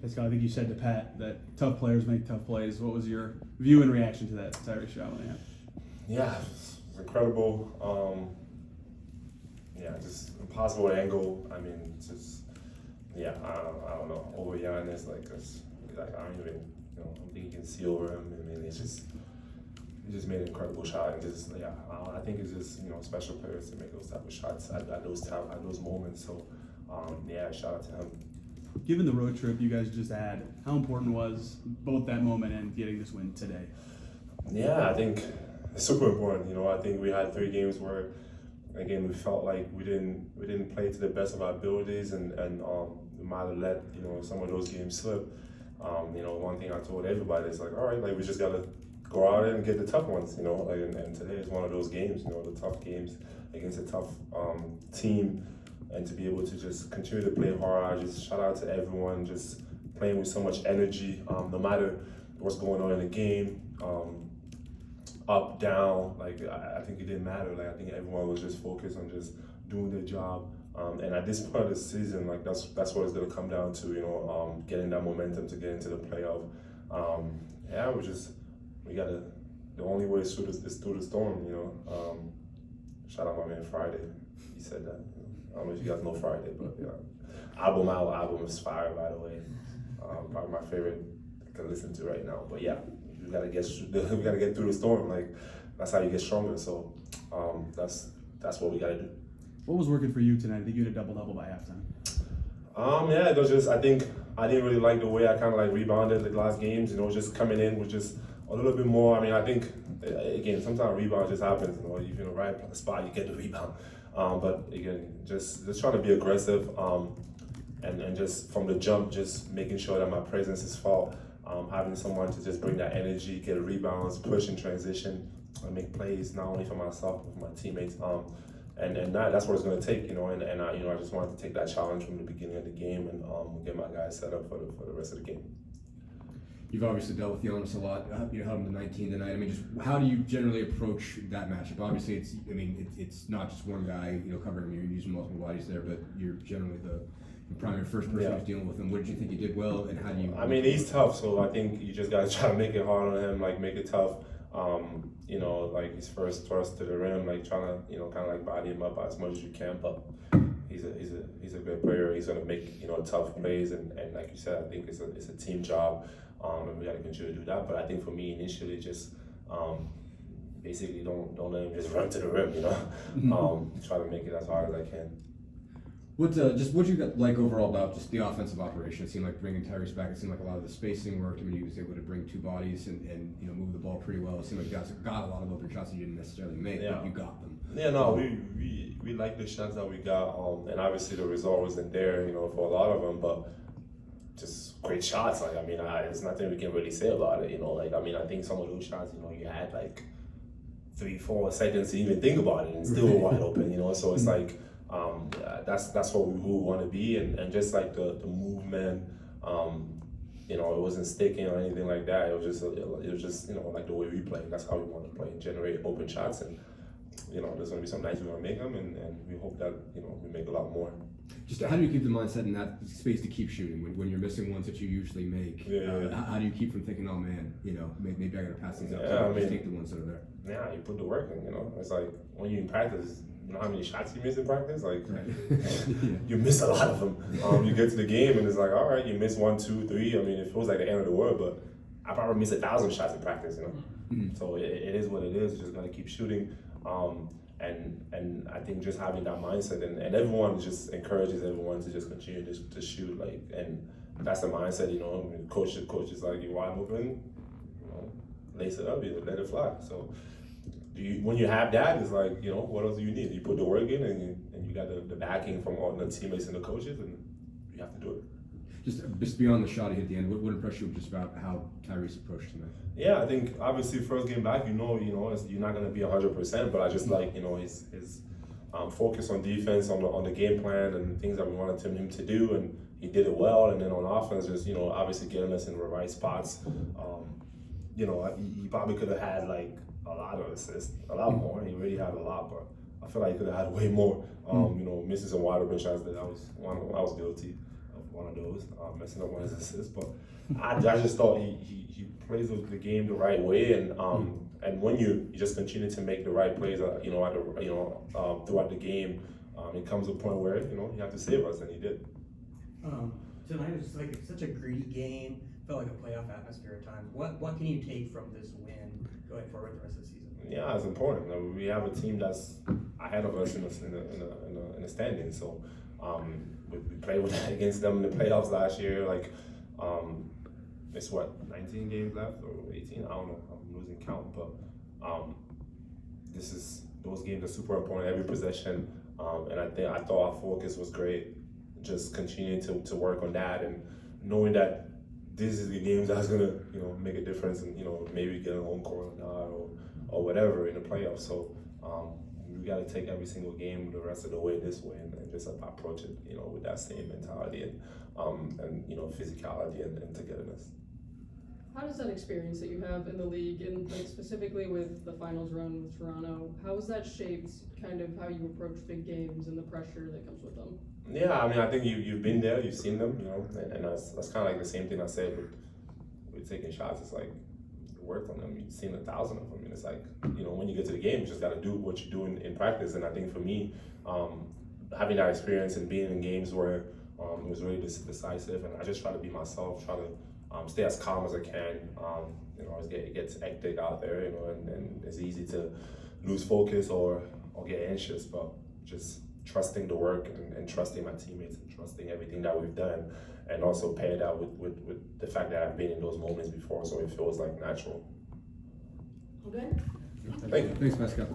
Pascal, I think you said to Pat that tough players make tough plays. What was your view and reaction to that Tyrese shot when it happened? Yeah, it's incredible. Just impossible angle. I mean, just I don't know. Over Giannis, like I don't even, I don't think you can see over him. I mean, he just made an incredible shot, and I think it's just special players to make those type of shots at those moments. So shout out to him. Given the road trip you guys just had, how important was both that moment and getting this win today? Yeah, I think it's super important. I think we had 3 games where, again, we felt like we didn't play to the best of our abilities, and we might have let some of those games slip. One thing I told everybody is like, all right, like we just gotta go out and get the tough ones. And today is one of those games. The tough games against a tough team, and to be able to just continue to play hard. Just shout out to everyone, just playing with so much energy, no matter what's going on in the game. Up, down, like I think it didn't matter. Like I think everyone was just focused on just doing their job. And at this point of the season, like that's what it's gonna come down to. Getting that momentum to get into the playoff. We gotta. The only way is through the storm. Shout out my man Friday. He said that. I don't know if you guys know Friday, but album is fire, by the way. Probably my favorite I can listen to right now. But yeah. We gotta get through the storm. Like that's how you get stronger. So that's what we gotta do. What was working for you tonight? I think you had a double by halftime. It was just, I think I didn't really like the way I kind of like rebounded the last games. Just coming in with just a little bit more. I mean, I think again sometimes rebound just happens. You're in the right spot, you get the rebound. But again, just trying to be aggressive. And just from the jump, just making sure that my presence is felt. Having someone to just bring that energy, get rebounds, push in transition, and make plays not only for myself but for my teammates. And that's what it's going to take, And I just wanted to take that challenge from the beginning of the game and get my guys set up for the rest of the game. You've obviously dealt with Giannis a lot. You held him to 19 tonight. I mean, just how do you generally approach that matchup? Obviously, it's not just one guy, covering him. You're using multiple bodies there, but you're generally the primary first person who's dealing with him. What did you think you did well, and how do you? I mean, he's tough, so I think you just gotta try to make it hard on him, like make it tough. Like his first thrust to the rim, like trying to, kind of like body him up as much as you can. But he's a great player. He's gonna make tough plays, and like you said, I think it's a team job, and we gotta continue to do that. But I think for me, initially, just basically don't let him just run to the rim, Try to make it as hard as I can. What you got like overall about just the offensive operation? It seemed like bringing Tyrese back. It seemed like a lot of the spacing worked. I mean, he was able to bring 2 bodies and move the ball pretty well. It seemed like you guys got a lot of open shots you didn't necessarily make, but you got them. Yeah, no, we like the shots that we got, and obviously the result wasn't there, for a lot of them, but just great shots. Like there's nothing we can really say about it, I think some of those shots, you had like 3-4 seconds to even think about it and still wide open, So it's like. That's what we want to be, and just like the movement, it wasn't sticking or anything like that. It was just like the way we play. That's how we want to play and generate open shots, and there's gonna be some nights we're gonna make them, and we hope that we make a lot more. Just how do you keep the mindset in that space to keep shooting when you're missing ones that you usually make? How do you keep from thinking, oh man, maybe I gotta pass these up? Just take the ones that are there. Yeah, you put the work in. It's like when you in practice. You know how many shots you miss in practice? Like, you miss a lot of them. You get to the game and it's like, all right, you miss 1, 2, 3. I mean, it feels like the end of the world, but I probably miss 1,000 shots in practice, Mm-hmm. So it is what it is. You just gotta keep shooting. And I think just having that mindset and everyone just encourages everyone to just continue to shoot. And that's the mindset, Coach is like, you're wide open, lace it up, let it fly. So. When you have that, it's like, what else do you need? You put the work in and you got the backing from all the teammates and the coaches, and you have to do it. Just beyond the shot he hit at the end, what impressed you just about how Tyrese approached tonight? Yeah, I think obviously first game back, you're not going to be 100%, but I just like, his focus on defense, on the game plan and things that we wanted him to do, and he did it well. And then on offense, just, obviously getting us in the right spots. He probably could have had like a lot of assists, a lot more. He already had a lot, but I feel like he could have had way more. Misses some wide open shots that I was guilty one of those, messing up one of his assists. But I just thought he plays the game the right way, and when you just continue to make the right plays, throughout the game, it comes to a point where you have to save us, and he did. Tonight was like such a greedy game. Felt like a playoff atmosphere at times. What can you take from this win going forward the rest of the season? Yeah, it's important. I mean, we have a team that's ahead of us in the standings. So we played against them in the playoffs last year. Like it's 19 games left or 18? I don't know. I'm losing count. But those games are super important. Every possession, and I thought our focus was great. Just continuing to work on that and knowing that this is the games that's gonna make a difference and maybe get a home court or not or whatever in the playoffs. So we got to take every single game the rest of the way this way and just approach it with that same mentality and physicality and togetherness. How does that experience that you have in the league, and like specifically with the finals run with Toronto, how has that shaped kind of how you approach big games and the pressure that comes with them? Yeah, I mean, I think you've been there, you've seen them, and that's kind of like the same thing I said with taking shots. It's like you worked on them, you've seen 1,000 of them, and it's like when you get to the game, you just got to do what you do in practice. And I think for me, having that experience and being in games where it was really decisive, and I just try to be myself, try to stay as calm as I can. It gets hectic out there, and it's easy to lose focus or get anxious, but just trusting the work and trusting my teammates and trusting everything that we've done, and also pair that with the fact that I've been in those moments before, so it feels like natural. Okay. Thank you. Thanks, Pascal.